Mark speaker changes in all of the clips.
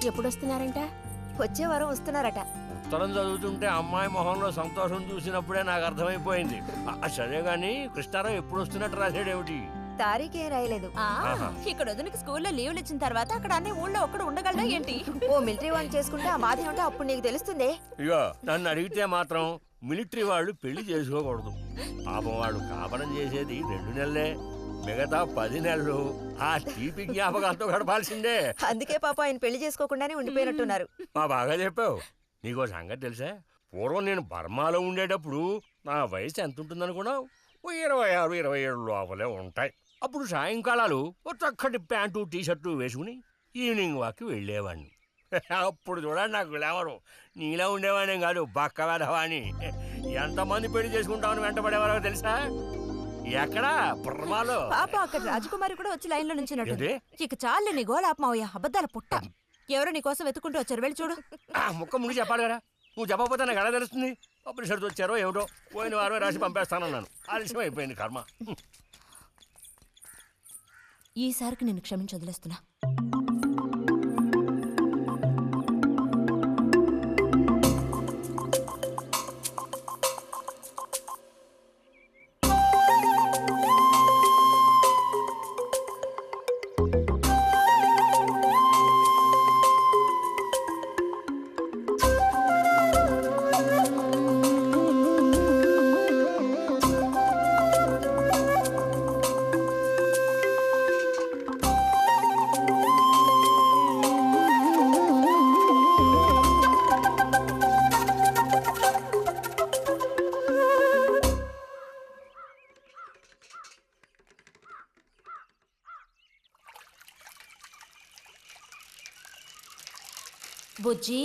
Speaker 1: ఎప్పుడు వస్తున్నారంట?
Speaker 2: వచ్చే వారం వస్తున్నారట.
Speaker 3: ఉత్తరం చదువుతుంటే అమ్మాయి మొహంలో సంతోషం చూసినప్పుడే నాకు అర్థమైపోయింది. సరే గాని కృష్ణారావు ఎప్పుడు వస్తున్నట్టు రాశాడేమిటి?
Speaker 2: తారీఖేం రాయలేదు.
Speaker 1: ఇక్కడ వదినకి స్కూల్లో లీవ్లు ఇచ్చిన తర్వాత అక్కడ అన్ని ఊళ్ళో ఒక్కడు ఉండగలడా ఏంటి?
Speaker 2: ఓ మిలిటరీ వాడిని చేసుకుంటే ఆ బాధ ఏమిటో అప్పుడు నీకు తెలుస్తుంది.
Speaker 3: ఇగో నన్ను అడిగితే మాత్రం మిలిటరీ వాళ్ళు పెళ్లి చేసుకోకూడదు. పాపం వాడు కాపడం చేసేది 2 నెలలే, మిగతా 10 నెలలు ఆ తీపి జ్ఞాపకాలతో గడపాల్సిందే.
Speaker 2: అందుకే పాప ఆయన పెళ్లి చేసుకోకుండానే ఉండిపోయినట్టున్నారు.
Speaker 3: బాగా చెప్పావు. నీకో సంగతి తెలుసా? పూర్వం నేను బర్మాలో ఉండేటప్పుడు నా వయసు ఎంత ఉంటుందనుకున్నావు? 26, 27 లోపలే ఉంటాయి. అప్పుడు సాయంకాలాలు ఒక చక్కటి ప్యాంటు టీషర్టు వేసుకుని ఈవినింగ్ వాక్కి వెళ్ళేవాడిని. అప్పుడు చూడండి నాకు గ్లామరు. నీలా ఉండేవాడిని కాదు, బక్క వేధవాణి. ఎంతమంది పెళ్లి చేసుకుంటామని వెంటపడేవారో తెలుసా? ఎక్కడా? బర్మాలో.
Speaker 1: పాప అక్కడ రాజకుమారి కూడా వచ్చి లైన్లో నుంచున్నట్టు.
Speaker 3: ఏంటి?
Speaker 1: ఇక చాలు నీ గోలాపమావయ్య, అబద్ధాల పుట్ట. ఎవరో నీ కోసం వెతుకుంటూ వచ్చారు, వెళ్ళి చూడు.
Speaker 3: ముక్క ముందు చెప్పాలి కదా. నువ్వు చెప్పకపోతే నాకు ఎలా తెలుస్తుంది? పబ్లిషర్స్ వచ్చారో ఏమిటో, పోయిన వారమే రాసి పంపేస్తానన్నాను. ఆలస్యం అయిపోయింది కర్మ.
Speaker 1: ఈసారికి నేను క్షమించి వదిలేస్తున్నా. బుజ్జి,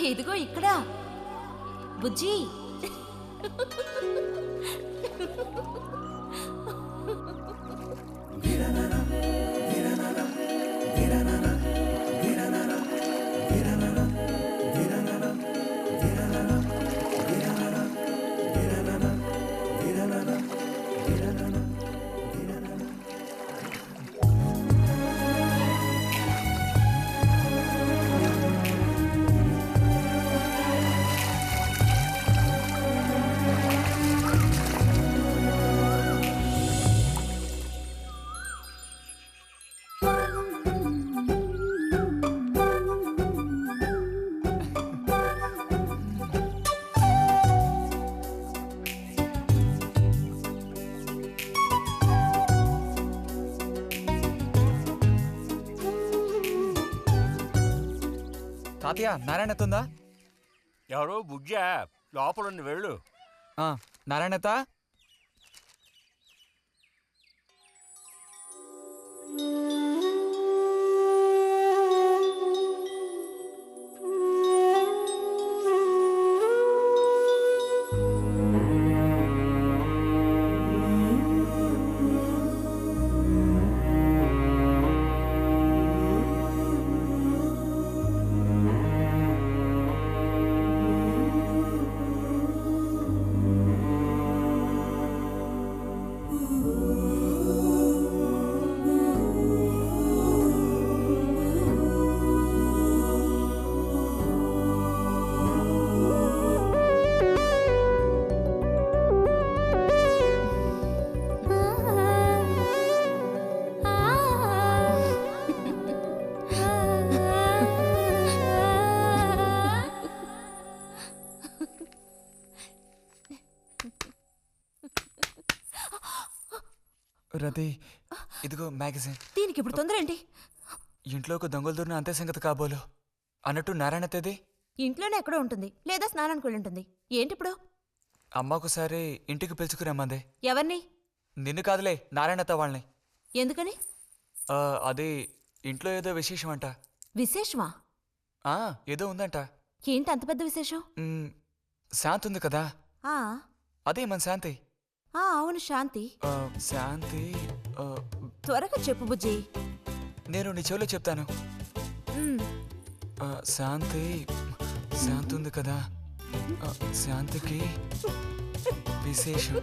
Speaker 1: ఇదిగో ఇక్కడ. బుజ్జి,
Speaker 4: తాతయ్య నారాయణతుందా?
Speaker 3: ఎవరు? బుజ్జా లోపలుండి వెళ్ళు.
Speaker 4: నారాయణత, రతి ఇదిగో మ్యాగజైన్.
Speaker 1: దీనికి ఇప్పుడు తొందర ఏంటి?
Speaker 4: ఇంట్లో ఒక దొంగలు దూరిన అంతే సంగతి కాబోలు. అన్నట్టు నారాయణతది
Speaker 1: ఇంట్లోనే ఎక్కడో ఉంటుంది, లేదా స్నానానికి వెళ్ళి ఉంటుంది. ఏంటిప్పుడు?
Speaker 4: అమ్మకుసారి ఇంటికి పిలుచుకురమ్మంది.
Speaker 1: ఎవరిని?
Speaker 4: నిన్ను కాదులే, నారాయణత వాళ్ళని.
Speaker 1: ఎందుకని?
Speaker 4: అది ఇంట్లో ఏదో విశేషం అంట.
Speaker 1: విశేషమా?
Speaker 4: ఏదో ఉందంట.
Speaker 1: ఏంటి అంత పెద్ద విశేషం?
Speaker 4: శాంతి ఉంది కదా,
Speaker 1: ఆ
Speaker 4: అదే మన శాంతి.
Speaker 1: అవును, శాంతి.
Speaker 4: శాంతి
Speaker 1: త్వరగా చెప్పు బుజ్జి.
Speaker 4: నేను నీ చెవిలో చెప్తాను. శాంతి శాంతి ఉంది కదా, శాంతికి విశేషం.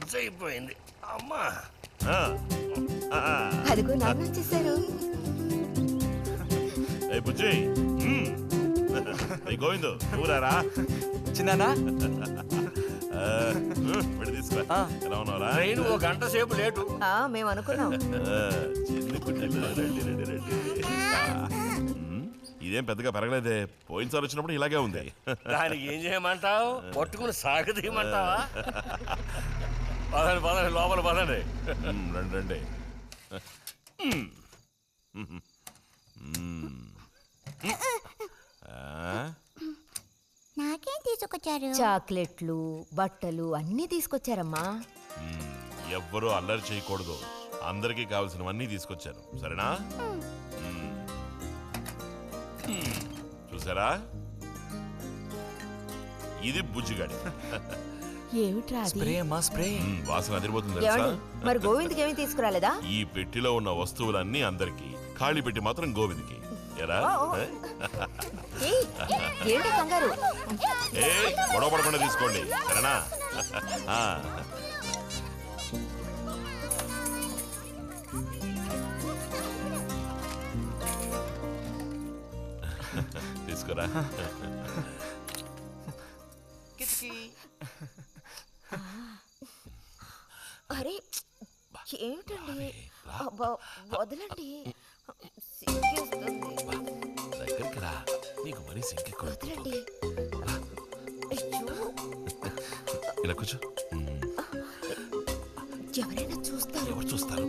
Speaker 3: మిస్ అయిపోయింది అమ్మా.
Speaker 5: ఆ, ఆ, ఆ.
Speaker 2: అదిగో నాన్న వచ్చేసారు.
Speaker 5: ఏ బుజ్జి ఏ గోవిందు ఊరారా
Speaker 4: చిన్నానా
Speaker 5: విడి తీసుకురా. ఎలా ఉన్నావురా?
Speaker 3: ట్రైన్ 1 గంట సేపు లేటు.
Speaker 2: మేము అనుకున్నాం.
Speaker 5: చిన్ని కుట్టిలు, రండి రండి రండి. ఇదేం పెద్దగా పెరగలేదే, పోయినసారి వచ్చినప్పుడు ఇలాగే ఉంది.
Speaker 3: దానికి ఏం చేయమంటావు? పట్టుకుని సాగదీయమంటావా? పదండి పదండి, లోపల పదండి.
Speaker 5: రండి రండి.
Speaker 1: నాకేం తీసుకొచ్చారు?
Speaker 2: చాక్లెట్లు, బట్టలు అన్నీ తీసుకొచ్చారమ్మా.
Speaker 5: ఎవ్వరూ అల్లరి చేయకూడదు, అందరికీ కావాల్సినవన్నీ తీసుకొచ్చాను, సరేనా? చూసారా, ఇది బుజ్జిగాడి.
Speaker 2: ఏమిట్రా అది?
Speaker 4: స్ప్రే అమ్మా స్ప్రే.
Speaker 5: వాసన అదిరిపోతుంది తెలుసా?
Speaker 2: ఏమండి, మరి గోవింద్కి ఏమీ తీసుకురాలేదా?
Speaker 5: ఈ పెట్టిలో ఉన్న వస్తువులన్నీ అందరికి, ఖాళీ పెట్టి మాత్రం గోవింద్కి. ఎరా
Speaker 2: ఏయ్, ఏంటి కంగారు?
Speaker 5: ఏ గొడవ పడకుండా తీసుకోండి, సరేనా? ఆ. తీసుకురా.
Speaker 2: అరే ఏమిటండి? అబ్బా, వదలండి, సిగ్గేస్తుంది.
Speaker 5: దగ్గరికి రా, నీకు మరీ సింకెక్కువ.
Speaker 2: వదలండి. అయ్యో,
Speaker 5: ఇలా కూర్చో.
Speaker 2: ఎవరైనా చూస్తారు.
Speaker 5: ఎవరు చూస్తారు?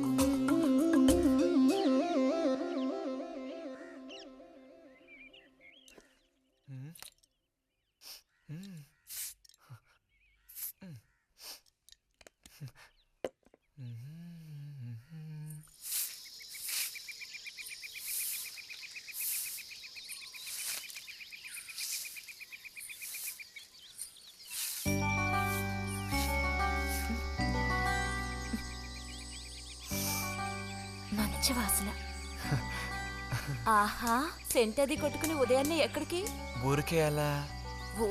Speaker 1: మంచి వాసన. ఆహా, సెంట్ అది కొట్టుకుని ఉదయాన్నే ఎక్కడికి?
Speaker 4: ఊరికే అలా.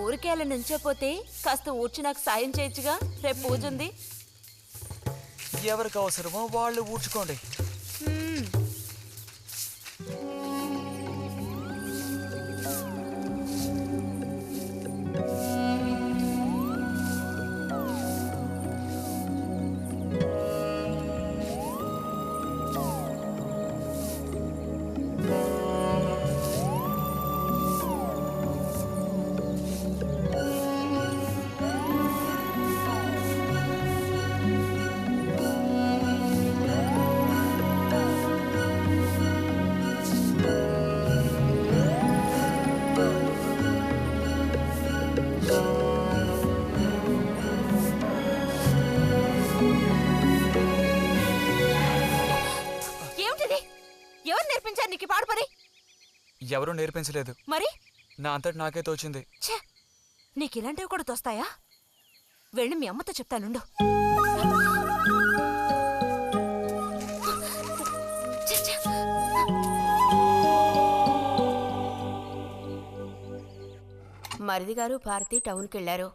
Speaker 1: ఊరికే అలా నుంచోపోతే కాస్త ఊడ్చి నాకు సాయం చేయొచ్చుగా, రేపు పూజ ఉంది.
Speaker 4: ఎవరికి అవసరమో వాళ్ళు ఊడ్చుకోండి. ఎవరూ నేర్పించలేదు,
Speaker 1: మరి
Speaker 4: నా అంతటి నాకే తోచింది.
Speaker 1: ఛే, నీకు ఇలాంటివి కూడా తోస్తాయా? వెళ్ళి మీ అమ్మతో చెప్తానుండు.
Speaker 2: మరిది గారు భారతి టౌన్కి వెళ్ళారు.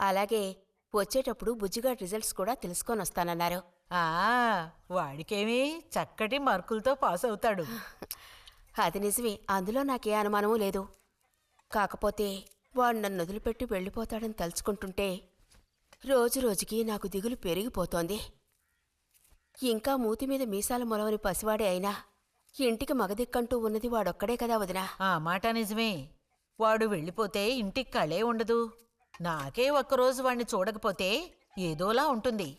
Speaker 2: అలాగే వచ్చేటప్పుడు బుజ్జిగాడి రిజల్ట్స్ కూడా తెలుసుకొని వస్తానన్నారు.
Speaker 6: వాడికేమీ చక్కటి మార్కులతో పాస్ అవుతాడు.
Speaker 2: అది నిజమే, అందులో నాకే అనుమానమూ లేదు. కాకపోతే వాడు నన్ను వదిలిపెట్టి వెళ్ళిపోతాడని తలుచుకుంటుంటే రోజు రోజుకి నాకు దిగులు పెరిగిపోతోంది. ఇంకా మూతి మీద మీసాల మొలవని పసివాడే అయినా ఇంటికి మగదిక్కంటూ ఉన్నది వాడొక్కడే కదా వదినా.
Speaker 6: ఆ మాట నిజమే. వాడు వెళ్ళిపోతే ఇంటికి కళే ఉండదు. నాకే ఒక్కరోజు వాణ్ణి చూడకపోతే ఏదోలా ఉంటుంది.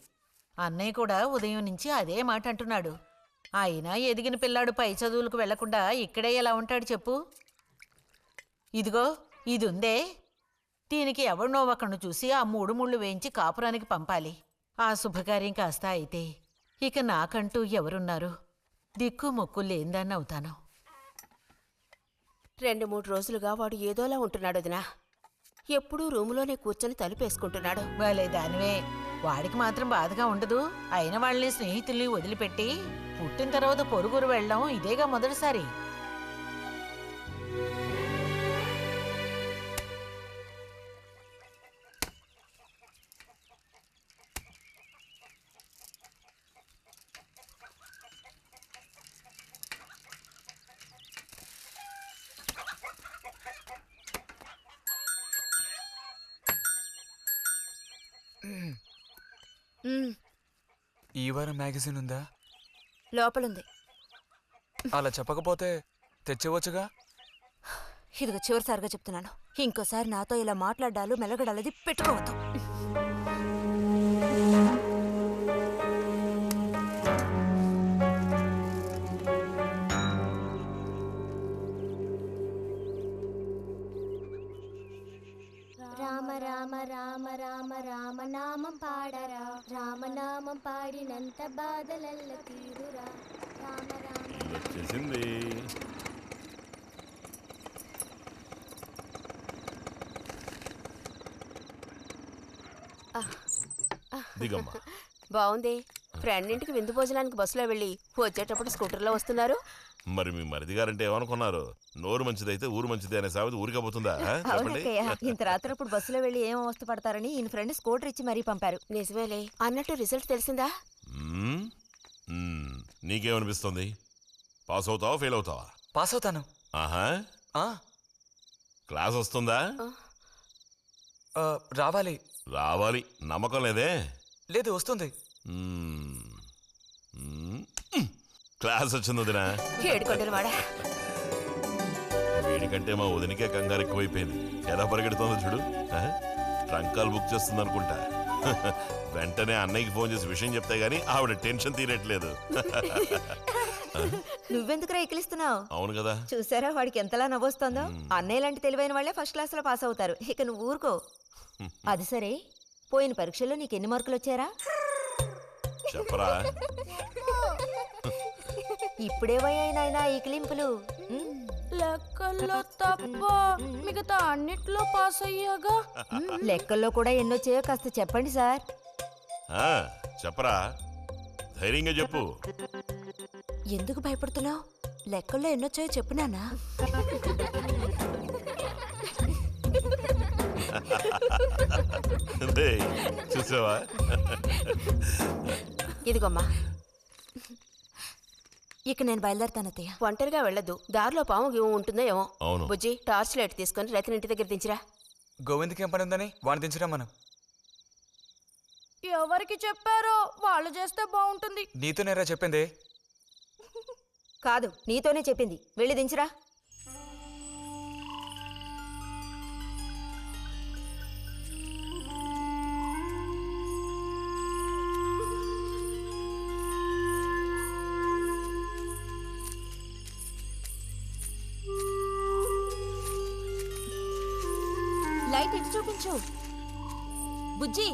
Speaker 6: అన్నయ్య కూడా ఉదయం నుంచి అదే మాట అంటున్నాడు. అయినా ఎదిగిన పిల్లాడు పై చదువులకు వెళ్లకుండా ఇక్కడే ఎలా ఉంటాడు చెప్పు? ఇదిగో ఇదుందే, దీనికి ఎవరినో ఒకను చూసి ఆ 3 ముళ్ళు వేయించి కాపురానికి పంపాలి. ఆ శుభకార్యం కాస్త అయితే ఇక నాకంటూ ఎవరున్నారు? దిక్కు మొక్కు లేందాన్ని అవుతాను.
Speaker 2: 2-3 రోజులుగా వాడు ఏదోలా ఉంటున్నాడు వదినా. ఎప్పుడూ రూములోనే కూర్చొని తలుపేసుకుంటున్నాడు.
Speaker 6: వాళ్ళే దానివే, వాడికి మాత్రం బాధగా ఉండదు. అయిన వాళ్ళని స్నేహితుల్ని వదిలిపెట్టి పుట్టిన తర్వాత పొరుగురు వెళ్ళడం ఇదేగా మొదటిసారి.
Speaker 1: ఉమ్,
Speaker 4: ఈ వారం మ్యాగజైన్ ఉందా?
Speaker 1: లోపలుంది.
Speaker 4: అలా చెప్పకపోతే తెచ్చివచ్చుగా.
Speaker 1: ఇదిగో చివరిసారిగా చెప్తున్నాను, ఇంకోసారి నాతో ఇలా మాట్లాడాలు మెలగడాలది పెట్టుకోవద్దు.
Speaker 7: రామ రామ రామ రామ రామనామం పాడరా, రామనామం పాడినంత బాధలల్ల తీరురా. రామ రామ
Speaker 5: వచ్చేసింది. దిగమ్మా.
Speaker 2: బాగుంది. ఫ్రెండ్ ఇంటికి విందు భోజనానికి బస్సులో వెళ్ళి వచ్చేటప్పుడు స్కూటర్లో వస్తున్నారు.
Speaker 5: మరి మీ మరిది గారంటే ఏమనుకున్నారు? నోరు మంచిదైతే ఊరు మంచిది అనే సామెత ఊరికపోతుందా? చెప్పండి.
Speaker 1: ఇంత రాత్రప్పుడు బస్సులో వెళ్ళి ఏం అవస్థ పడతారని ఈయన ఫ్రెండ్ స్కూటర్ ఇచ్చి మరీ పంపారు.
Speaker 2: నిజమేలే. అన్నట్టు రిజల్ట్ తెలిసిందా?
Speaker 5: మ్మ్? మ్మ్. నీకేమనిపిస్తుంది? పాస్ అవుతావా ఫెయిల్ అవుతావా?
Speaker 4: పాస్ అవుతాను.
Speaker 5: ఆహా.
Speaker 4: ఆ,
Speaker 5: క్లాస్ వస్తుందా?
Speaker 4: రావాలి.
Speaker 5: రావాలి. నమ్మకం లేదే?
Speaker 4: లేదు, వస్తుంది.
Speaker 5: మ్మ్. మ్మ్. క్లాస్ వచ్చింది వదినా.
Speaker 2: ఏడుకొండలు వాడా.
Speaker 5: వీడికంటే మా వదినికే కంగారు ఎక్కువైపోయింది. ఎలా పరిగెడుతుందో చూడు. ఆ? ట్రంకాలు బుక్ చేస్తుంది అనుకుంటా. వెంటనే అన్నయ్యకి ఫోన్ చేసి విషయం చెప్తే గానీ ఆవిడ టెన్షన్ తీరట్లేదు.
Speaker 1: నువ్వెందుకురా ఎక్కిలిస్తున్నావు?
Speaker 5: అవును కదా.
Speaker 1: చూసారా వాడికి ఎంతలా నవ్వొస్తుందో. అన్నయ్య లాంటి తెలివైన వాళ్ళే ఫస్ట్ క్లాస్ లో పాస్ అవుతారు. ఇక నువ్వు ఊరుకో. అది సరే, పోయిన పరీక్షల్లో నీకు ఎన్ని మార్కులు వచ్చారా?
Speaker 5: చెప్పరా.
Speaker 1: ఇప్పుడేవయ్యాయినా ఈ క్లింపులు?
Speaker 7: లెక్కల్లో తప్ప మిగతా అన్నిట్లో పాస్ అయ్యాగా.
Speaker 1: లెక్కల్లో కూడా ఎన్నొచ్చాయో కాస్త చెప్పండి సార్.
Speaker 5: ఆ, చెప్పరా. ధైర్యంగా చెప్పు.
Speaker 1: ఎందుకు భయపడుతున్నావు? లెక్కల్లో ఎన్నొచ్చాయో చెప్పు నాన్నా.
Speaker 5: డేయ్, చూసావా?
Speaker 2: ఇదిగోమ్మా.
Speaker 1: ఇక నేను బయలుదేరుతాను అత్తయ్య.
Speaker 2: ఒంటరిగా వెళ్ళొద్దు. దారిలో పాము గీము ఉంటుందో ఏమో.
Speaker 5: అవును.
Speaker 2: బుజ్జి, టార్చ్ లైట్ తీసుకొని రైతుని ఇంటి దగ్గర దించిరా.
Speaker 4: గోవింద్కి ఏం పని ఉందని వాడిని దించరా మనం.
Speaker 7: ఎవరికి చెప్పారో వాళ్ళు చేస్తే బాగుంటుంది.
Speaker 4: నీతోనేరా చెప్పింది.
Speaker 1: కాదు, నీతోనే చెప్పింది. వెళ్ళి దించరా. లైట్ ఇటు చూపించు. బుజ్జి,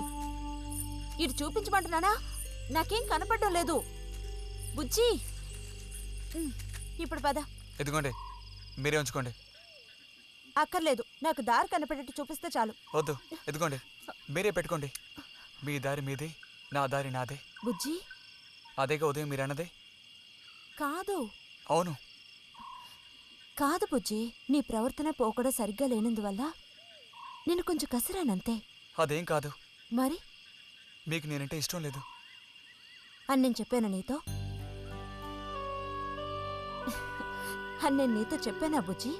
Speaker 1: ఇటు చూపించమంటున్నానా? నాకేం కనపడడం లేదు. బుజ్జి, ఇప్పుడు పద.
Speaker 4: ఎదుగోండి, మీరే ఉంచుకోండి.
Speaker 1: అక్కర్లేదు, నాకు దారి కనపడేట్టు చూపిస్తే చాలు.
Speaker 4: వద్దు, ఎదుగోండి, మీరే పెట్టుకోండి. మీ దారి మీదే, నా దారి నాదే.
Speaker 1: బుజ్జి,
Speaker 4: అదేగా ఉదయం మీరు అన్నదే.
Speaker 1: కాదు
Speaker 4: అవును.
Speaker 1: కాదు బుజ్జి, నీ ప్రవర్తన పోకడ సరిగ్గా లేనందువల్ల నేను కొంచెం కసిరానంతే.
Speaker 4: అదేం కాదు.
Speaker 1: మరి
Speaker 4: మీకు నేనంటే ఇష్టం లేదు
Speaker 1: అని నేను చెప్పాను నీతో? అని నేను నీతో చెప్పానా బుజ్జి?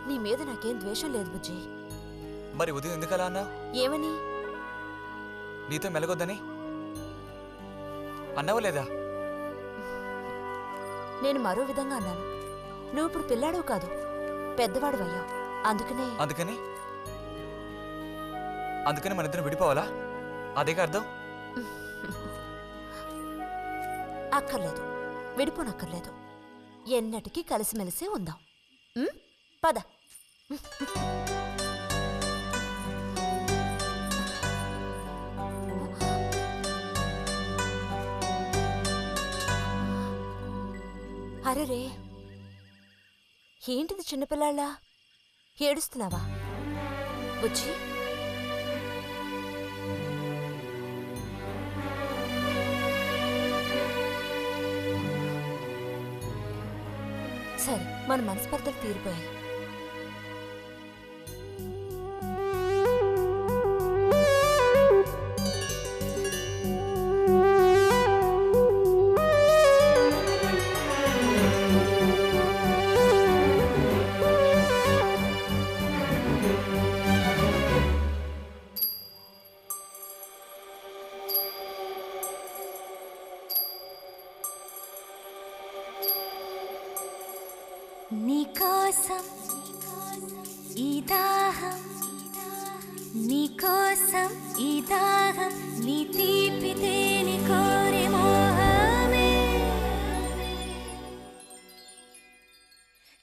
Speaker 1: నీ మీద నాకేం ద్వేషం లేదు బుజ్జి.
Speaker 4: మరి ఉదయం ఎందుకలా అన్నావు?
Speaker 1: ఏమని?
Speaker 4: నీతో మెలగొద్దని అన్నావా లేదా?
Speaker 1: నేను మరో విధంగా అన్నాను. నువ్వు ఇప్పుడు పిల్లాడవు కాదు, పెద్దవాడు అయ్యావు. అందుకనే
Speaker 4: అందుకని మన ఇద్దరం విడిపోవాలా? అదేగా అర్థం?
Speaker 1: అక్కర్లేదు, విడిపోనక్కర్లేదు. ఎన్నటికీ కలిసిమెలిసే ఉందాం. పద. అరెరే, ఏంటిది చిన్నపిల్లాళ్ళ ఏడుస్తున్నావా బుజ్జి? సరే, మన మనస్పర్ధలు తీరిపోయాయి.
Speaker 8: నీకోసం ఈ దాహం నీ తీపి తేనె కోరే మోహమే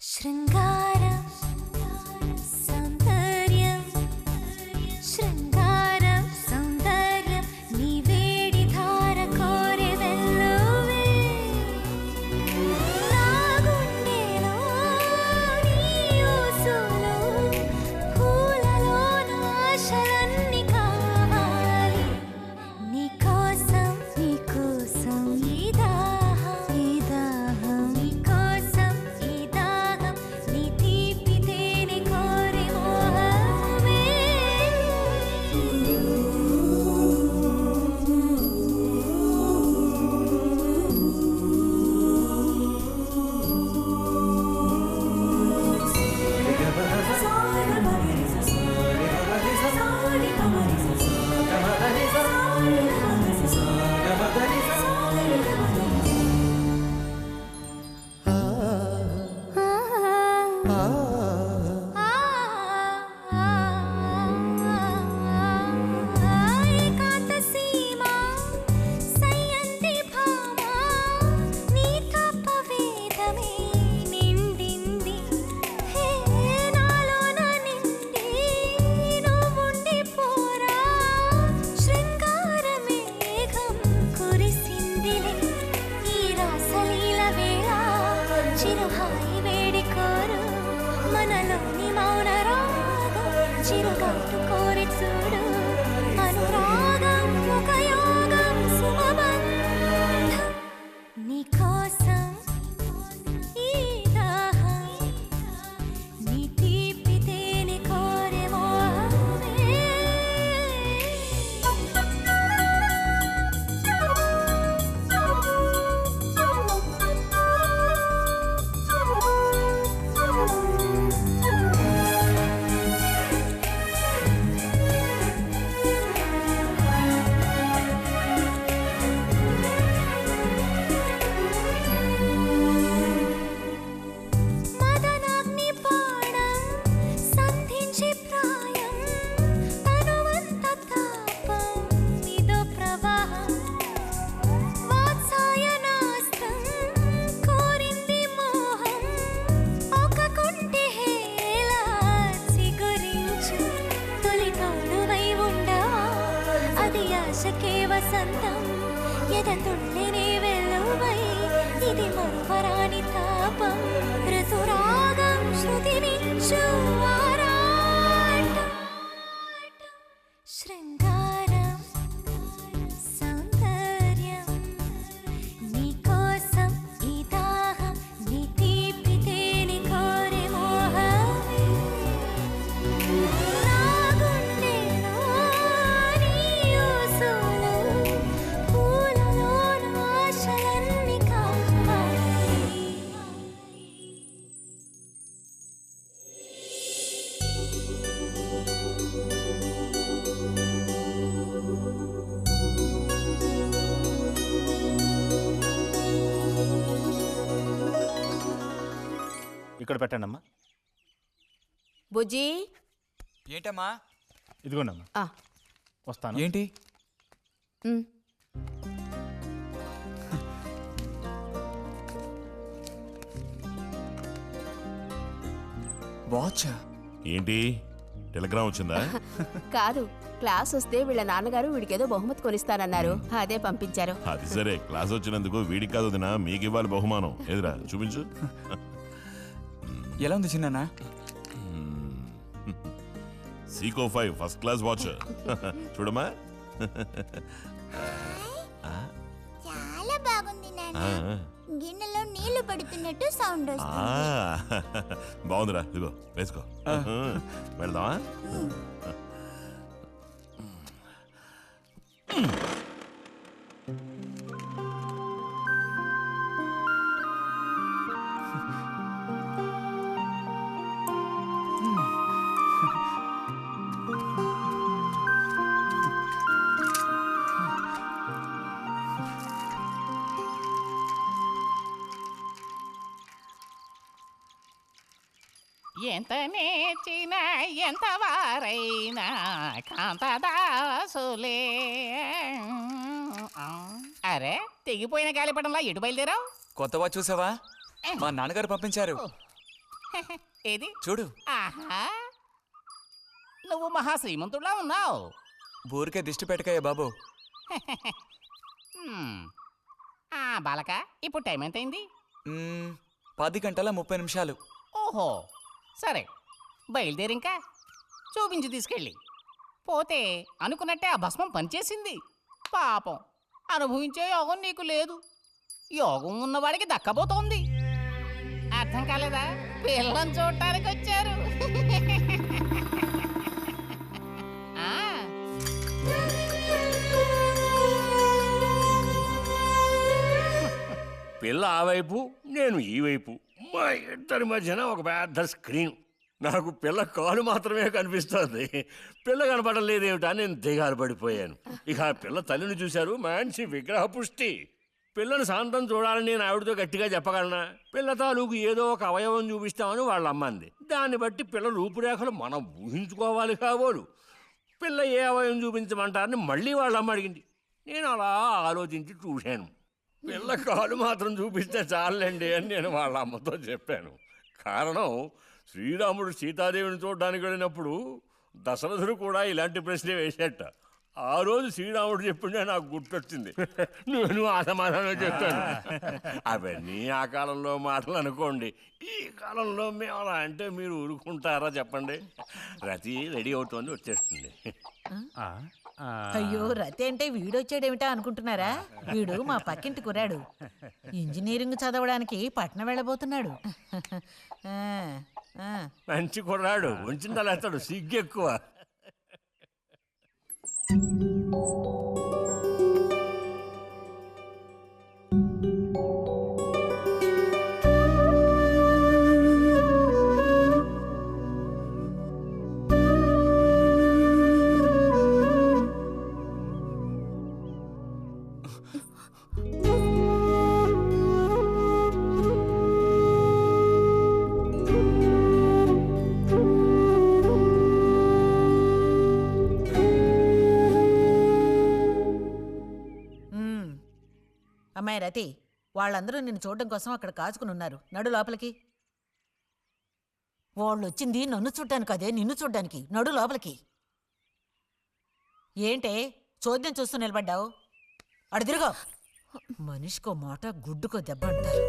Speaker 8: శృంగారం సౌందర్యం శృంగారం సౌందర్యం నీ వేడి ధార కోరే వెల్లువే నా గుండెలో నీ ఊసులో పూలలోన ఆశలన్నీ కావాలి నీకోసం ఈ దాహం నీకోసం ఈ దాహం నీ తీపి తేనె కోరే మోహమే ఏకాంత సీమ సయ్యంది భామ నీ తపవేదమే నిండింది హే నాలోన నిండి నువ్వుండి పోరా శృంగార మేఘం కురిసిందిలే ఈ రాసలీల వేళ చిరుహాయి వేడి కోరు మనలోని మౌన రాగం చిరుగాటు కోరి చూడు అనురాగం ఒక యోగం శుభబంధం నీకోసం ఈ దాహం నీ తీపి తేనె కోరే మోహమే మదనాగ్ని పాడం సంధించి ప్రాయం తనువంత తాపం ఇదో ప్రవాహం వాత్సాయనాస్త్రం కోరింది మోహం ఒక కుంటి హేళ చిగురించు తొలి తోడువై ఉండవా అది ఆశకే వసంతం ఎదతుండెనే వెలువై ఇది మరువరాని తాపం ఋతురాగం శృతినిచ్చు ఆరాటం శృంగారం సౌందర్యం నీకోసం ఈ దాహం నీ తీపి తేనె కోరే మోహమే నా గుండెలో నీ ఊసులో పూలలోన ఆశలన్నీ కావాలి
Speaker 9: ఇక్కడ పెట్టండి అమ్మా.
Speaker 2: బుజ్జి
Speaker 4: ఏంటమ్మా?
Speaker 9: ఇదిగోండి అమ్మా.
Speaker 2: ఆ,
Speaker 9: వస్తాను.
Speaker 4: ఏంటి?
Speaker 2: ఉమ్.
Speaker 4: వాచా?
Speaker 5: ఏంటి టెలిగ్రామ్ వచ్చిందా?
Speaker 2: కాదు, క్లాస్ వస్తే వీళ్ళ నాన్నగారు వీడికేదో బహుమతి కొనిస్తానన్నారు, అదే పంపించారు.
Speaker 5: అది సరే, క్లాస్ వచ్చినందుకు వీడికి కాదు వదినా, మీకు ఇవ్వాలి బహుమానం. ఎదురా చూపించు.
Speaker 4: ఎలా ఉంది చిన్న?
Speaker 5: Seeko 5 first class watch. చూడమ్మా.
Speaker 8: చాలా బాగుంది నాన్న
Speaker 5: ఆ,
Speaker 8: గిన్నెలో నీళ్లు పడుతున్నట్టు సౌండ్
Speaker 5: ఆ,
Speaker 8: వస్తుంది
Speaker 5: బాగుందిరా, ఇదిగో వేసుకో. వెళ్దామా?
Speaker 10: ఎంత నేర్చిన ఎంత వారైనా కాంతదాసులే. అరే తెగిపోయిన గాలిపటంలా ఎటు బయలుదేరావు?
Speaker 4: కొత్తవా చూసావా? మా నాన్నగారు పంపించారు.
Speaker 10: ఏది
Speaker 4: చూడు.
Speaker 10: ఆహా, నువ్వు మహా శ్రీమంతుడులా ఉన్నావు.
Speaker 4: ఊరికే దిష్టి పెట్టకయ్యా బాబు.
Speaker 10: బాలక, ఇప్పుడు టైం ఎంత అయింది?
Speaker 4: 10:30
Speaker 10: ఓహో, సరే బయలుదేరి ఇంకా చూపించి తీసుకెళ్ళి. పోతే అనుకున్నట్టే ఆ భస్మం పనిచేసింది. పాపం, అనుభవించే యోగం నీకు లేదు. యోగం ఉన్నవాడికి దక్కబోతోంది. అర్థం కాలేదా? పిల్లని చూడటానికి వచ్చారు. ఆ,
Speaker 3: పిల్ల ఆ వైపు, నేను ఈ వైపు, మా ఇద్దరి మధ్యన ఒక పెద్ద స్క్రీన్. నాకు పిల్ల కాలు మాత్రమే కనిపిస్తోంది. పిల్ల కనపడడం లేదేమిటా నేను దిగాలు పడిపోయాను. ఇక ఆ పిల్ల తల్లిని చూశారు, మంచి విగ్రహ పుష్టి. పిల్లని శాంతం చూడాలని నేను ఆవిడతో గట్టిగా చెప్పగలనా? పిల్ల తాలూకు ఏదో ఒక అవయవం చూపిస్తామని వాళ్ళ అమ్మంది. దాన్ని బట్టి పిల్ల రూపురేఖలు మనం ఊహించుకోవాలి కాబోలు. పిల్ల ఏ అవయవం చూపించమంటారని మళ్ళీ వాళ్ళ అమ్మ అడిగింది. నేను అలా ఆలోచించి చూశాను. పిల్ల కాలు మాత్రం చూపిస్తే చాలండి అని నేను వాళ్ళ అమ్మతో చెప్పాను. కారణం, శ్రీరాముడు సీతాదేవిని చూడడానికి వెళ్ళినప్పుడు దశరథుడు కూడా ఇలాంటి ప్రశ్నే వేసేట. ఆ రోజు శ్రీరాముడు చెప్పిండే నాకు గుర్తొచ్చింది. నేను ఆ సమాధానం చెప్పాను. అవన్నీ ఆ కాలంలో మాటలు అనుకోండి. ఈ కాలంలో మేము అలా అంటే మీరు ఊరుకుంటారా చెప్పండి? రతి రెడీ అవుతోంది, వచ్చేస్తుంది.
Speaker 6: అయ్యో, రతి అంటే వీడొచ్చాడేమిటా అనుకుంటున్నారా? వీడు మా పక్కింటి కుర్రాడు. ఇంజనీరింగ్ చదవడానికి పట్నం వెళ్ళబోతున్నాడు.
Speaker 3: మంచి కుర్రాడు, ఉంచిందలేస్తాడు, సిగ్గెక్కువ.
Speaker 6: అమ్మాయి రతి, వాళ్ళందరూ నిన్ను చూడడం కోసం అక్కడ కాచుకుని ఉన్నారు. నడు లోపలికి. వాళ్ళు వచ్చింది నన్ను చూడ్డానికి, అదే నిన్ను చూడ్డానికి. నడు లోపలికి. ఏంటే చోద్యం చూస్తూ నిలబడ్డావు? అడు తిరుగు. మనిషికో మాట, గుడ్డుకో దెబ్బ అంటారు.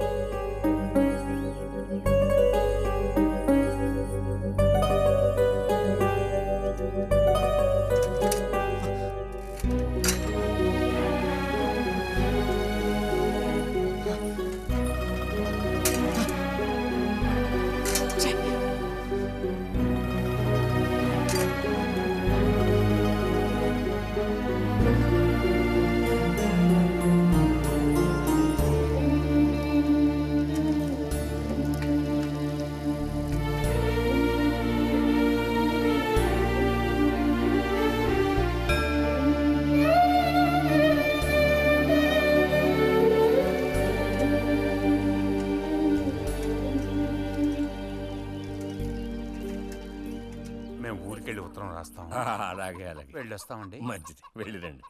Speaker 9: ఊరికెళ్ళి ఉత్తరం రాస్తాం.
Speaker 3: అలాగే అలాగే,
Speaker 9: వెళ్ళొస్తామండి.
Speaker 3: మంచిది, వెళ్ళిరండి.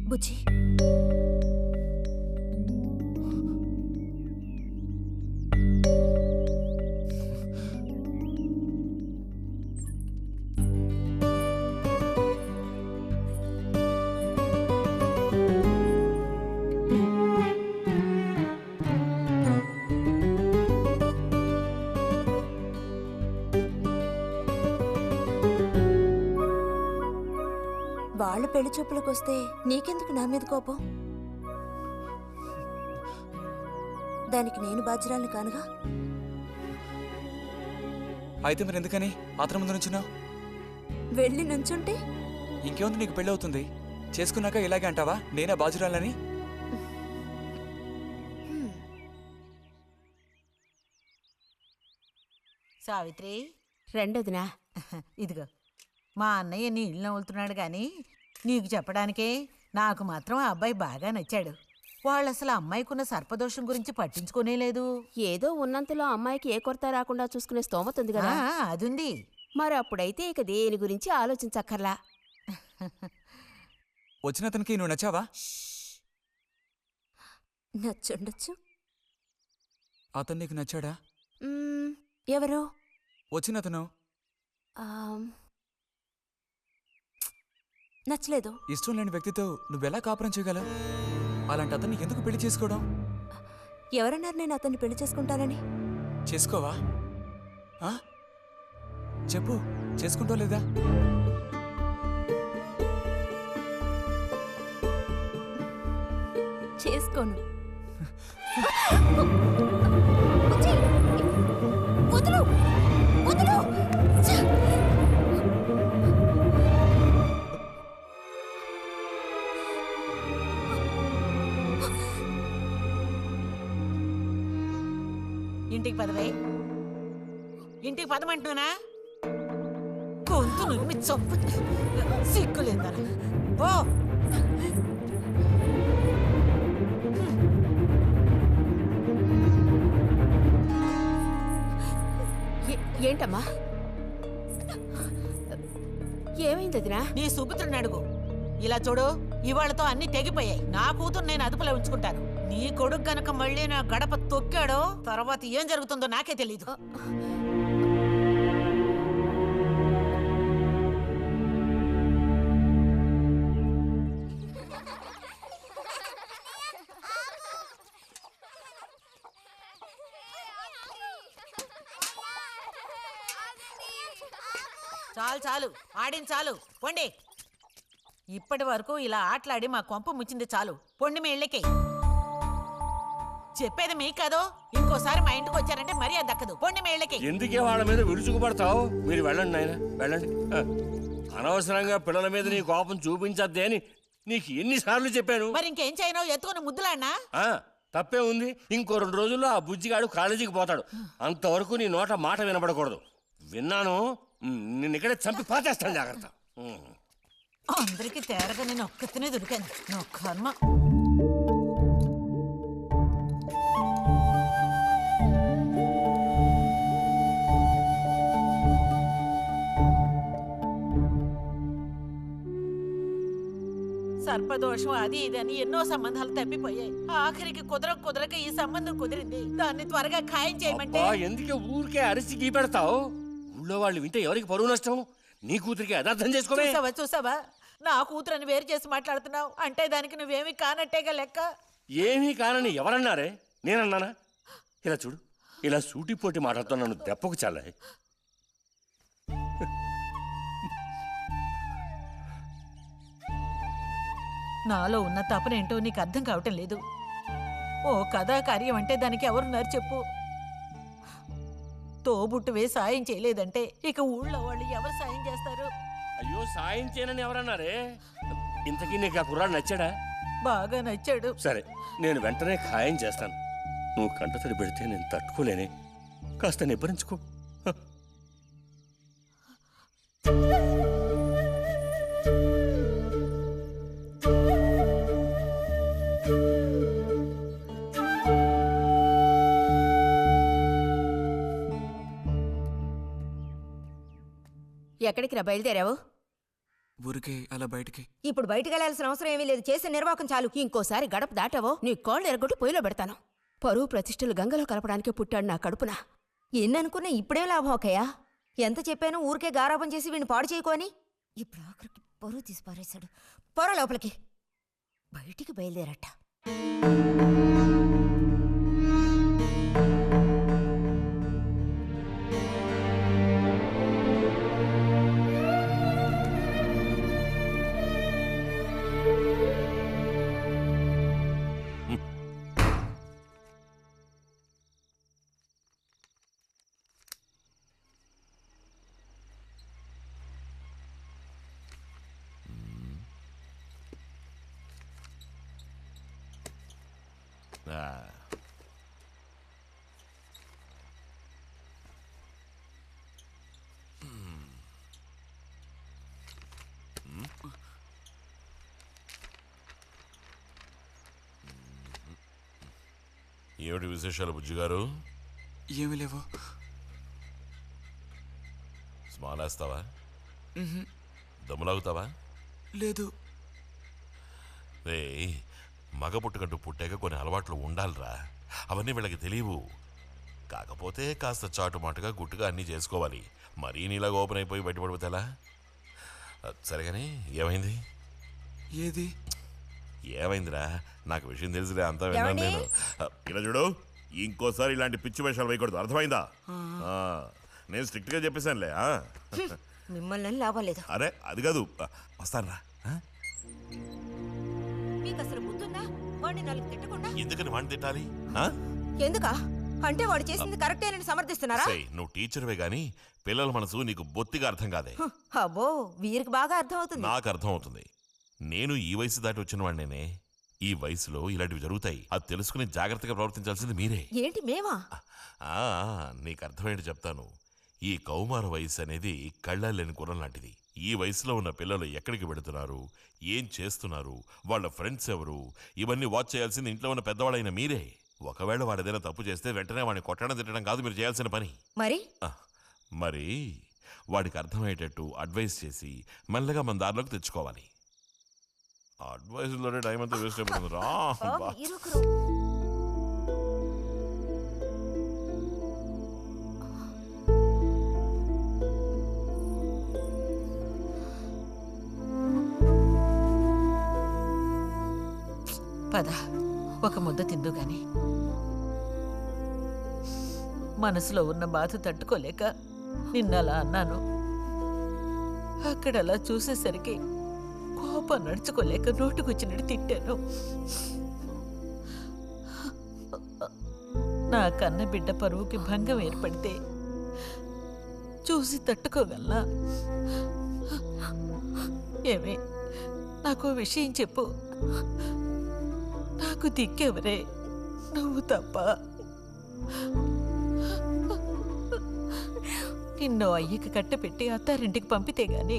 Speaker 7: బుజ్జి, వాళ్ళ పెళ్లి చూపులకు వస్తే నీకెందుకు నా మీద కోపం? దానికి నేను బాధ్యురాలిని కానుగా.
Speaker 4: అయితే మరి ఎందుకని అతని ముందు నుంచున్నావు?
Speaker 7: వెళ్ళి నుంచుంటే
Speaker 4: ఇంకేముంది, నీకు పెళ్ళి అవుతుంది. చేసుకున్నాక ఇలాగే అంటావా నేనే బాజురాలని?
Speaker 6: సావిత్రి,
Speaker 2: రెండోదినా.
Speaker 6: ఇదిగో మా అన్నయ్య నీ ఇల్లు నవ్వులుతున్నాడు గాని నీకు చెప్పడానికే నాకు మాత్రం ఆ అబ్బాయి బాగా నచ్చాడు. వాళ్ళు అసలు అమ్మాయికున్న సర్పదోషం గురించి పట్టించుకోనే లేదు.
Speaker 2: ఏదో ఉన్నంతలో అమ్మాయికి ఏ కొరత రాకుండా చూసుకునే స్తోమత ఉంది కదా.
Speaker 6: అదుంది.
Speaker 2: మరి అప్పుడైతే ఇక దేని గురించి ఆలోచించక్కర్లా.
Speaker 4: వచ్చిన అతనికి నువ్వు నచ్చావా?
Speaker 7: నచ్చుండొచ్చు.
Speaker 4: అతను నీకు నచ్చాడా?
Speaker 7: ఎవరు?
Speaker 4: వచ్చిన అతను
Speaker 7: నచ్చలేదు.
Speaker 4: ఇష్టం లేని వ్యక్తితో నువ్వెలా కాపురం చేయగలవు? అలాంటి అతన్ని ఎందుకు పెళ్లి చేసుకోవడం?
Speaker 7: ఎవరన్నారు నేను అతన్ని పెళ్లి చేసుకుంటానని?
Speaker 4: చేసుకోవా? చెప్పు, చేసుకుంటా లేదా?
Speaker 7: చేసుకోను.
Speaker 6: ఇంటికి పదవే. ఇంటికి పదమంటున్నానా? గొంతు నువ్వు చంపు. సిగ్గులేదా? ఓ
Speaker 2: ఏంటమ్మా, ఏమైంది వదినా?
Speaker 6: నీ సుపుత్రుని అడుగు. ఇలా చూడు, ఇవాళతో అన్ని తెగిపోయాయి. నా కూతురు నేను అదుపులో ఉంచుకుంటాను. నీ కొడుకు గనక మళ్ళీ నా గడప తొక్కాడో తర్వాత ఏం జరుగుతుందో నాకే తెలీదు. చాలు చాలు, ఆడిన చాలు, పొండి. ఇప్పటి వరకు ఇలా ఆటలాడి మా కొంప ముచ్చింది చాలు. పొండి మీ ఇళ్ళకి. చెప్పేది మీకు కాదో, ఇంకోసారి మా ఇంటికి వచ్చారంటే మర్యాద దక్కదు. పొండి మీ ఇళ్ళకి.
Speaker 3: ఎందుకే వాళ్ళ మీద విరుచుకుపడతావు? మీరు వెళ్ళండి నాయన, వెళ్ళండి. అనవసరంగా పిల్లల మీద నీ కోపం చూపించద్దే అని నీకు ఎన్నిసార్లు చెప్పాను.
Speaker 6: మరి ఇంకేం చేయను? ఎత్తుకుని ముద్దులాడినా?
Speaker 3: తప్పే ఉంది. ఇంకో 2 రోజుల్లో ఆ బుజ్జిగాడు కాలేజీకి పోతాడు. అంతవరకు నీ నోట మాట వినపడకూడదు. విన్నాను, నిన్ను ఇక్కడే చంపి పాతేస్తాను. జాగ్రత్త.
Speaker 6: అందరికి తేరగా నేను ఒక్కతినే దొరికాను. నా కర్మ. సర్పదోషం అది ఇది అని ఎన్నో సంబంధాలు తప్పిపోయాయి. ఆఖరికి కుదరక ఈ సంబంధం కుదిరింది. దాన్ని త్వరగా ఖాయం చేయమంటే.
Speaker 3: ఎందుకే ఊరికే అరిసి గీ పెడతావు? ఊళ్ళో వాళ్ళు వింటే ఎవరికి పరువు నష్టం? నీ కూతురికి అదర్థం చేసుకోవే.
Speaker 6: చూసావా, నా కూతురని వేరు చేసి మాట్లాడుతున్నావు. అంటే దానికి నువ్వేమీ కానట్టేగా లెక్క.
Speaker 3: ఏమీ కానని ఎవరన్నారే? నేనన్నానా? ఇలా చూడు, ఇలా సూటిపోటి మాటలతో నన్ను దెప్పకు చాలే.
Speaker 6: నాలో ఉన్న తపనేంటో నీకు అర్థం కావటం లేదు. ఓ కథా కార్యం అంటే దానికి ఎవరున్నారు చెప్పు? తోబుట్టువే సాయం చేయలేదంటే ఇక ఊళ్ళో వాళ్ళు ఎవరు సాయం చేస్తారు?
Speaker 3: అయ్యో, సాయం చేయనని ఎవరన్నారే? ఇంతకీ నీకు ఆ కుర్రాడు నచ్చాడా?
Speaker 6: బాగా నచ్చాడు.
Speaker 3: సరే, నేను వెంటనే ఖాయం చేస్తాను. నువ్వు కంటతడి పెడితే నేను తట్టుకోలేనే. కాస్త నిబ్బరించుకో.
Speaker 2: ఎక్కడికి రా బయలుదేరావు?
Speaker 4: ఊరికే అలా బయటికి.
Speaker 1: ఇప్పుడు బయటికి వెళ్ళాల్సిన అవసరం ఏమీ లేదు. చేసే నిర్వాహకం చాలు.
Speaker 2: ఇంకోసారి గడప దాటావో నీ కాళ్ళు ఎరగొట్టి పొయ్యిలో పెడతాను. పరువు ప్రతిష్టలు గంగలో కలపడానికే పుట్టాడు నా కడుపున.
Speaker 1: ఎన్ననుకున్నా ఇప్పుడే లాభం ఒకయా? ఎంత చెప్పాను ఊరికే గారాపం చేసి వీడిని పాడు చేయకోని. ఇప్పుడు ఆఖరికి పరువు తీసి పారేశాడు. పొర లోపలికి. బయటికి బయలుదేరట.
Speaker 5: ఏమిటి విశేషాలు బుజ్జిగారు?
Speaker 4: ఏమి లేవు.
Speaker 5: స్మాలేస్తావా? దమ్ములాగుతావా?
Speaker 4: లేదు.
Speaker 5: రే, మగ పుట్టుకంటూ పుట్టాక కొన్ని అలవాట్లు ఉండాలిరా. అవన్నీ వీళ్ళకి తెలియవు. కాకపోతే కాస్త చాటుమాటుగా గుట్టుగా అన్నీ చేసుకోవాలి. మరీ నీలాగా ఓపెన్ అయిపోయి బయటపడిపోతే ఎలా? సరేగాని ఏమైంది?
Speaker 4: ఏది
Speaker 5: ఏమైందిరా? నాకు విషయం తెలిసిలే, అంతా విన్నాను నేను. ఇలా చూడు, ఇంకోసారి ఇలాంటి పిచ్చి వేషాలు వేయకూడదు, అర్థమైందా? నేను స్ట్రిక్ట్గా చెప్పేశానులే.
Speaker 1: మిమ్మల్ని లాభం లేదు.
Speaker 5: అరే అది కాదు, వస్తానురా.
Speaker 1: మీకు అసలు గుర్తుందా? వాడిని నాలుగు తిట్టకుండా
Speaker 5: ఎందుకని వాడిని తిట్టాలి?
Speaker 1: ఎందుకా? అంటే వాడు చేసింది కరెక్టేనని సమర్థిస్తున్నారా?
Speaker 5: నువ్వు టీచర్వే గాని పిల్లల మనసు నీకు బొత్తిగా అర్థం కాదే.
Speaker 1: అబ్బో, వీరికి బాగా అర్థం అవుతుంది.
Speaker 5: నాకు అర్థం అవుతుంది. నేను ఈ వయసు దాటి వచ్చిన వాడినేనే. ఈ వయసులో ఇలాంటివి జరుగుతాయి. అది తెలుసుకుని జాగ్రత్తగా ప్రవర్తించాల్సింది మీరే.
Speaker 1: ఏంటి మేమా?
Speaker 5: నీకు అర్థమయ్యేది చెప్తాను. ఈ కౌమార వయసు అనేది కళ్ళలేని కుర్రం లాంటిది. ఈ వయసులో ఉన్న పిల్లలు ఎక్కడికి వెళుతున్నారు, ఏం చేస్తున్నారు, వాళ్ళ ఫ్రెండ్స్ ఎవరు, ఇవన్నీ వాచ్ చేయాల్సింది ఇంట్లో ఉన్న పెద్దవాళ్ళైన మీరే. ఒకవేళ వాడు ఏదైనా తప్పు చేస్తే వెంటనే వాడిని కొట్టడం తిట్టడం కాదు మీరు చేయాల్సిన పని. మరి వాడికి అర్థమయ్యేటట్టు అడ్వైస్ చేసి మెల్లగా మన దారిలోకి తెచ్చుకోవాలి. అడ్వైస్లోనే టైం అంతా వేస్ట్ అయిపోతుంది రా.
Speaker 6: పద, ఒక ముద్ద తిందు గాని. మనసులో ఉన్న బాధ తట్టుకోలేక నిన్నలా అన్నాను. అక్కడలా చూసేసరికి కోపం నడుచుకోలేక నోటుకొచ్చినట్టు తిట్టాను. నా కన్న బిడ్డ పరువుకి భంగం ఏర్పడితే చూసి తట్టుకోగలనా? ఏమే, నాకు విషయం చెప్పు. నాకు దిక్కెవరే? నువ్వు తప్ప. నిన్ను అయ్యకి కట్టపెట్టి అత్తారింటికి పంపితే గాని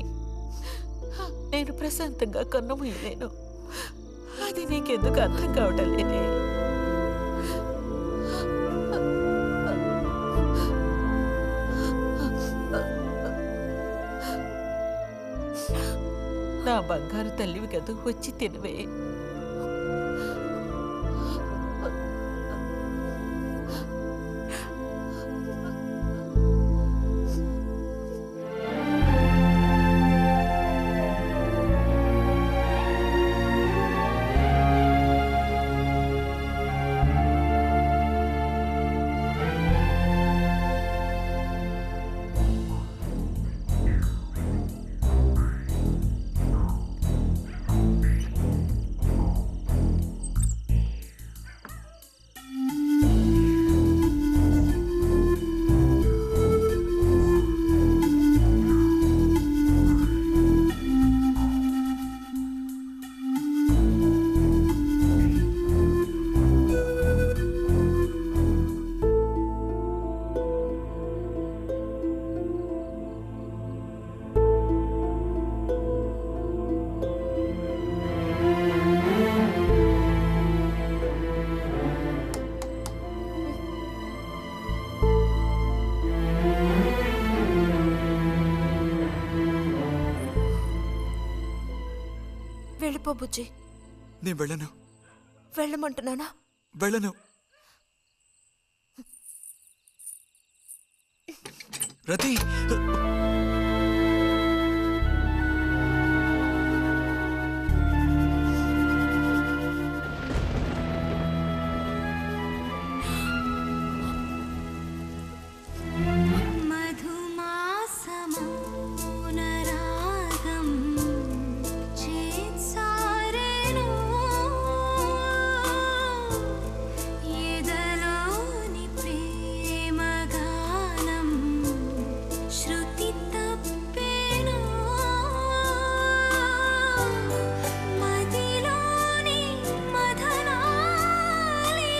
Speaker 6: నేను ప్రశాంతంగా కన్నుమూయలేను. అది నీకెందుకు అర్థం కావటం లేదే? నా బంగారు తల్లివి కదూ, వచ్చి తినవే.
Speaker 7: వెళ్ళిపో బుజ్జి.
Speaker 4: నేను వెళ్ళను.
Speaker 7: వెళ్ళమంటున్నానా?
Speaker 4: వెళ్ళను. రతి,
Speaker 8: మదిలోని మధనాలే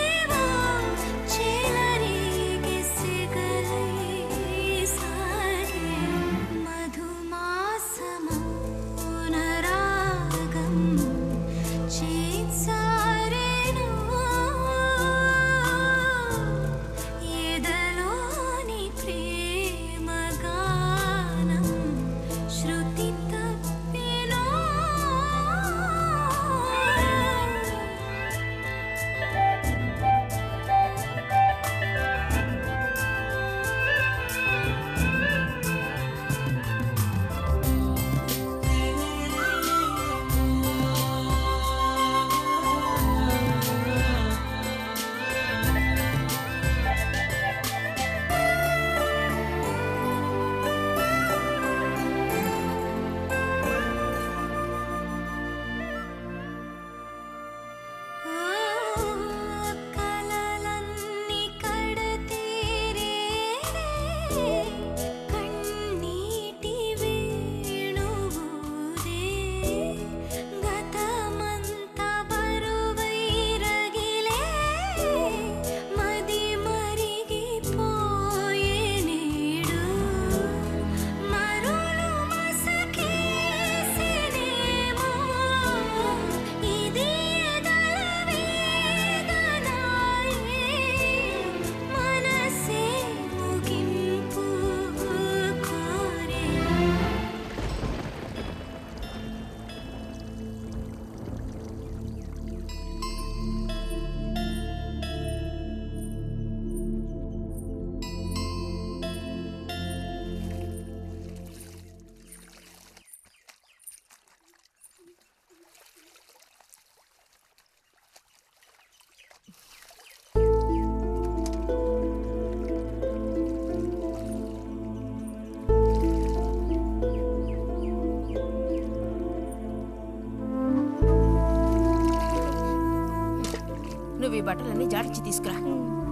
Speaker 2: బట్టలన్నీ జాడించి తీసుకురా.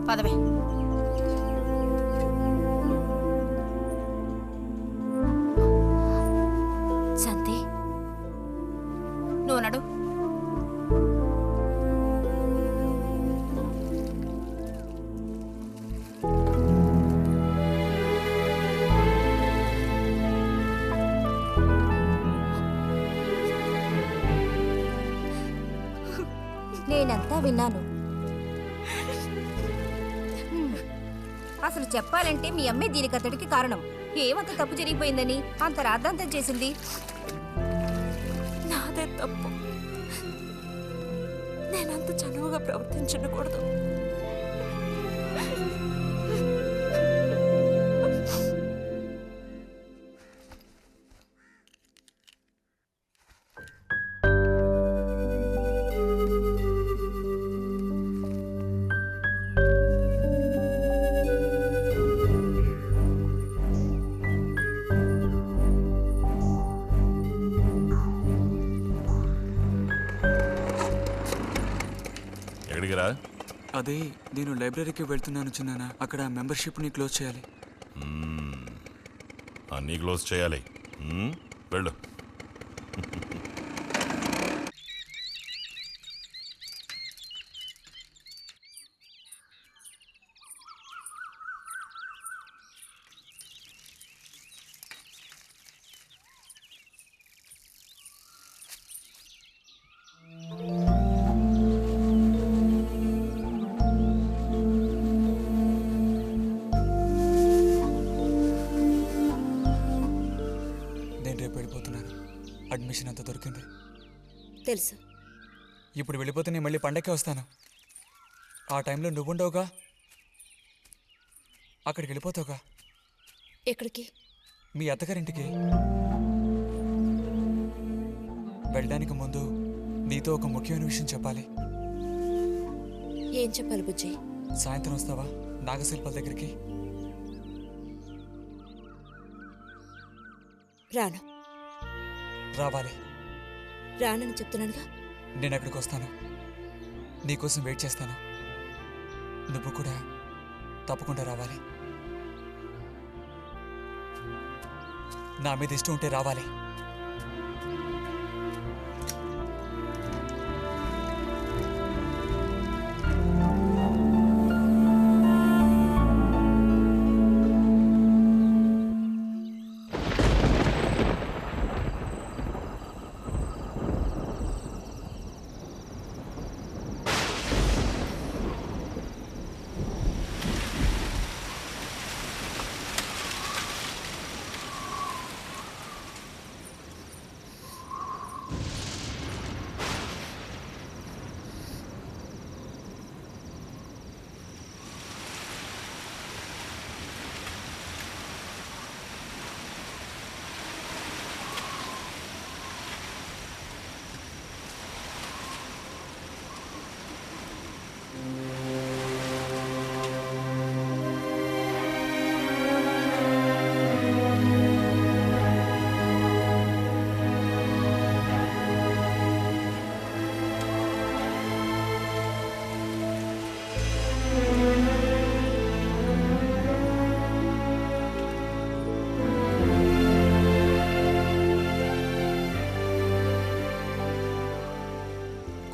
Speaker 2: పదవే.
Speaker 1: శాంతి,
Speaker 2: నువ్వు నడు.
Speaker 1: నేనంతా విన్నాను. అసలు చెప్పాలంటే మీ అమ్మే దీనికి అతడికి కారణం. ఏమంత తప్పు జరిగిపోయిందని అంత రాద్ధాంతం చేసింది?
Speaker 7: నాదే తప్పు. నేనంత చనువుగా ప్రవర్తించకూడదు.
Speaker 5: ఎక్కడికిరా?
Speaker 4: అదే నేను లైబ్రరీకి వెళ్తున్నాను చిన్నానా. అక్కడ మెంబర్షిప్ని క్లోజ్ చేయాలి.
Speaker 5: అన్నీ క్లోజ్ చేయాలి. వెళ్ళు.
Speaker 4: అడ్మిషన్ అంతా దొరికింది.
Speaker 1: తెలుసు.
Speaker 4: ఇప్పుడు వెళ్ళిపోతే నేను మళ్ళీ పండక్కే వస్తాను. ఆ టైంలో నువ్వుండవుగా, అక్కడికి వెళ్ళిపోతావుగా.
Speaker 1: ఎక్కడికి?
Speaker 4: మీ అత్తగారింటికి. వెళ్ళడానికి ముందు నీతో ఒక ముఖ్యమైన విషయం చెప్పాలి.
Speaker 1: ఏం చెప్పాలి బుజ్జి?
Speaker 4: సాయంత్రం వస్తావా నాగశిల్పాల దగ్గరికి?
Speaker 1: రాను.
Speaker 4: రావాలి.
Speaker 1: రానని చెప్తున్నానుగా.
Speaker 4: నేను అక్కడికి వస్తాను, నీకోసం వెయిట్ చేస్తాను. నువ్వు కూడా తప్పకుండా రావాలి. నా మీద ఇష్టం ఉంటే రావాలి.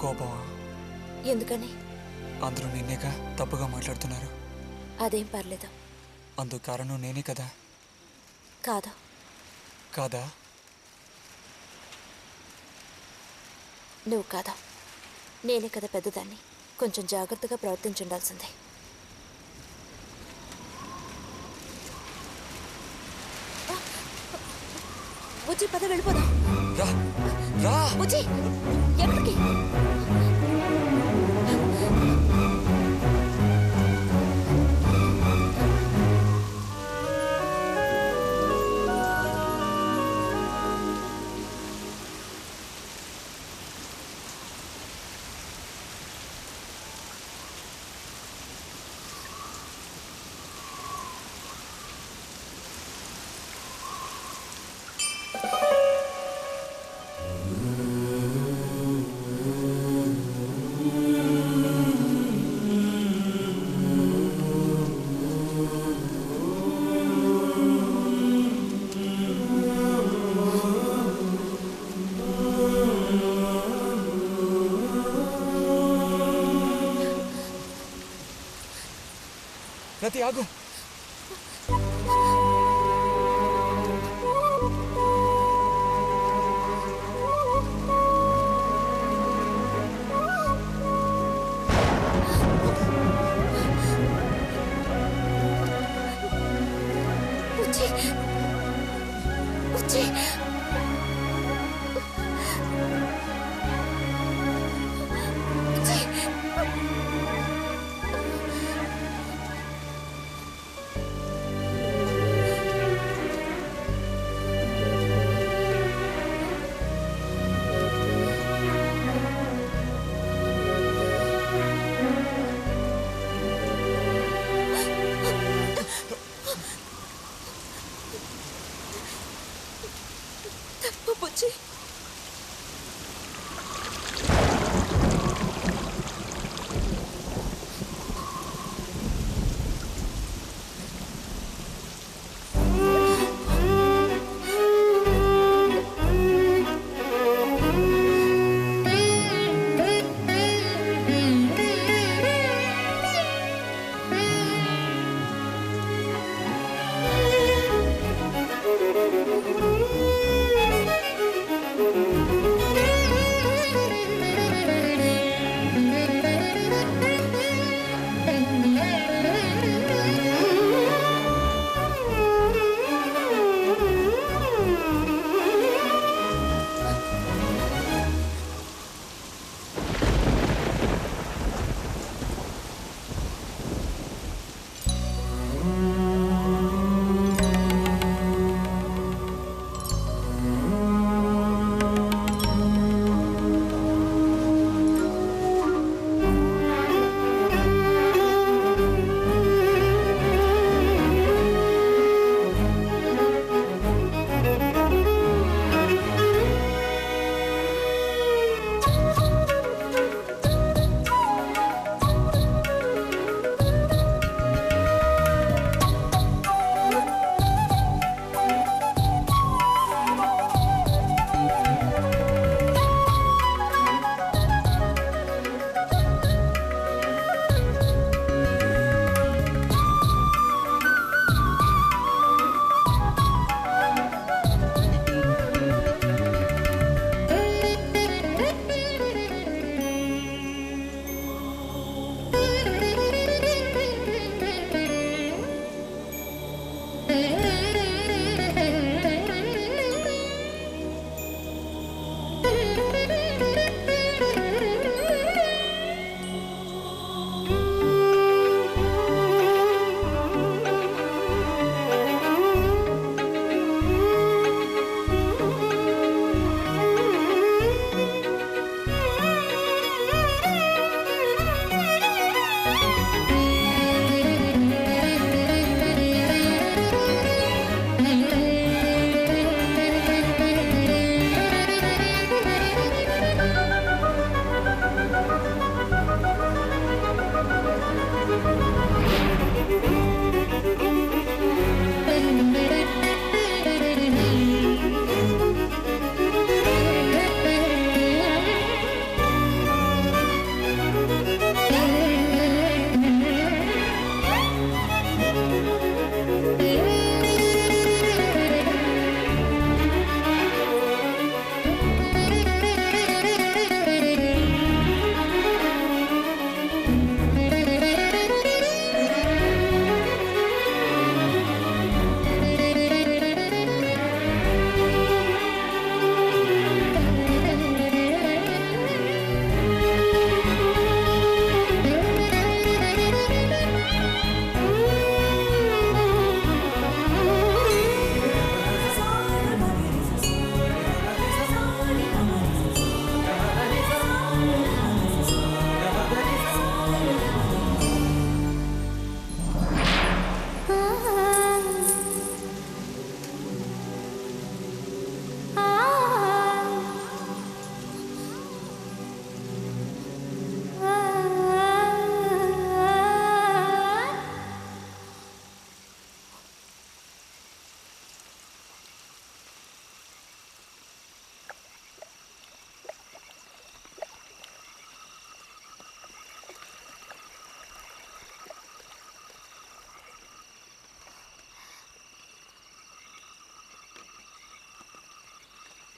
Speaker 4: కోపమా?
Speaker 1: ఎందుకని?
Speaker 4: అందరూ నిన్నేగా తప్పుగా మాట్లాడుతున్నారు.
Speaker 1: అదేం పర్లేదు.
Speaker 4: అందుకు కారణం నేనే కదా.
Speaker 1: కాదు.
Speaker 4: కాదా?
Speaker 1: నువ్వు కాదా, నేనే కదా పెద్దదాన్ని. కొంచెం జాగ్రత్తగా ప్రవర్తించుండాల్సిందే. బుజ్జి పద వెళ్ళిపోదాం.
Speaker 4: రా రా.
Speaker 1: బుజ్జి ఎక్కడికి?
Speaker 4: రతి ఆగు.
Speaker 7: బుజ్జి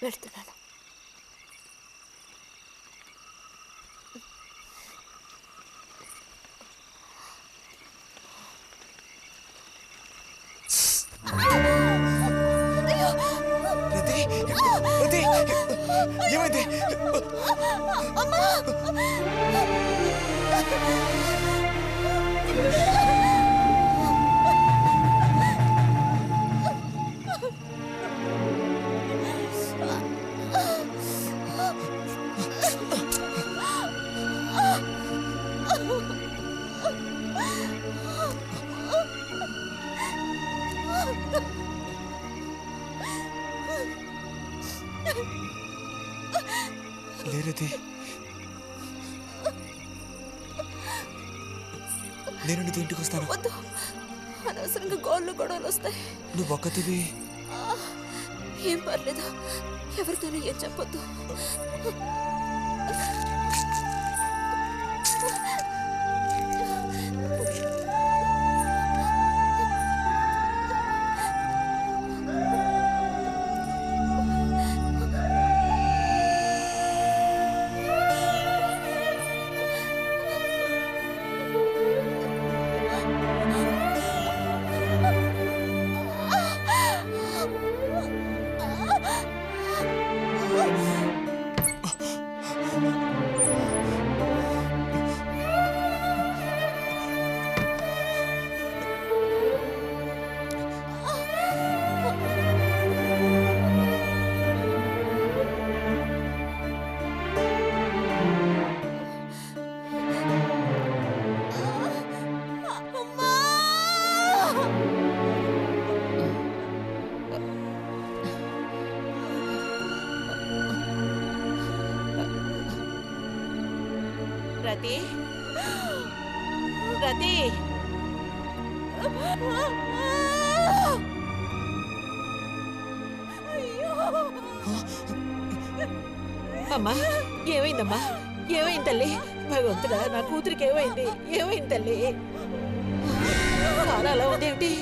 Speaker 7: వెళ్తున్నాను.
Speaker 4: ఏమైంది? లేరది, నేను నీతో ఇంటికి వస్తాను.
Speaker 7: వద్దు, అనవసరంగా గోళ్ళు గొడవలు వస్తాయి.
Speaker 4: నువ్వు ఒక్కతివి.
Speaker 7: ఏం పర్లేదు, ఎవరితోనూ ఏం చెప్పొద్దు.
Speaker 6: రతి, రతి, అమ్మా ఏమైందమ్మా? ఏమైంది తల్లి? భగవంతుడా, నా కూతురికి ఏమైంది? ఏమైంది తల్లి? కాలు అలా ఉందేమిటి?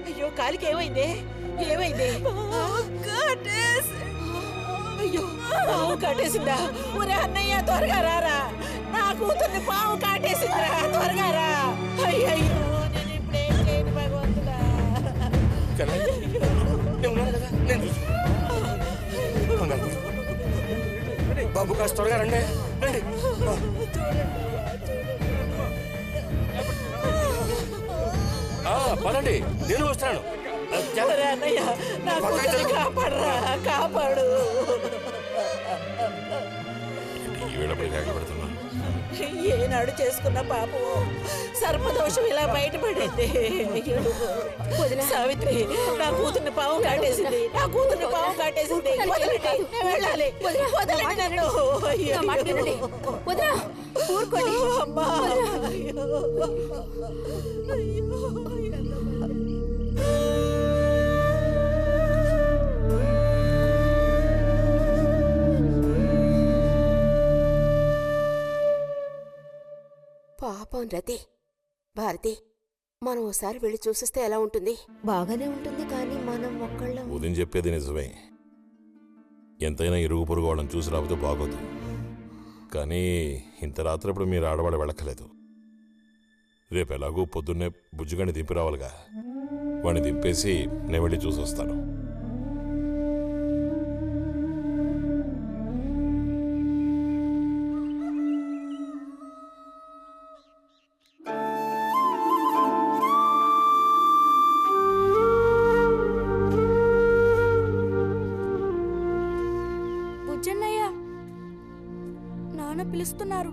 Speaker 6: అయ్యో, కాలికి ఏమైంది? ఏమైంది? అయ్యో, పాము కాటేసిందా? ఒరే అన్నయ్య, త్వరగా రారా, నా కూతుర్ని పాము కాటేసిందిరా, త్వరగా రా. అయ్యో, నేను ఇప్పుడేం చేయను భగవంతుడా.
Speaker 3: బాబు కాస్త త్వరగా రండి. పదండి, నేను వస్తాను.
Speaker 6: ఒరే అన్నయ్య, నా కూతుర్ని కాపాడరా, కాపాడు. ఏనాడు చేసుకున్న పాపం సర్పదోషం ఇలా బయటపడింది. సావిత్రి, నా కూతుర్ని పాము కాటేసింది, నా కూతుర్ని పాము కాటేసింది. వదలండి, నేను వెళ్ళాలి. వదలండి నన్ను.
Speaker 7: ఊరుకోండి
Speaker 6: అమ్మా.
Speaker 2: పాపం రతి. భారతి, మనం ఓసారి వెళ్ళి చూసిస్తే ఎలా ఉంటుంది?
Speaker 1: బాగానే ఉంటుంది, కానీ మనం ఒక్కళ్ళం.
Speaker 5: ఉదయం చెప్పేది నిజమే. ఎంతైనా ఇరుగు పొరుగు వాళ్ళని చూసి రాకపోతే బాగోదు. కానీ ఇంత రాత్రప్పుడు మీరు ఆడవాళ్ళు వెళ్ళక్కలేదు. రేపు ఎలాగూ పొద్దున్నే బుజ్జిగాని దింపి రావాలిగా. వాడిని దింపేసి నేను వెళ్ళి చూసి వస్తాను.
Speaker 7: బుజ్జన్నయ్య, నాన్న పిలుస్తున్నారు.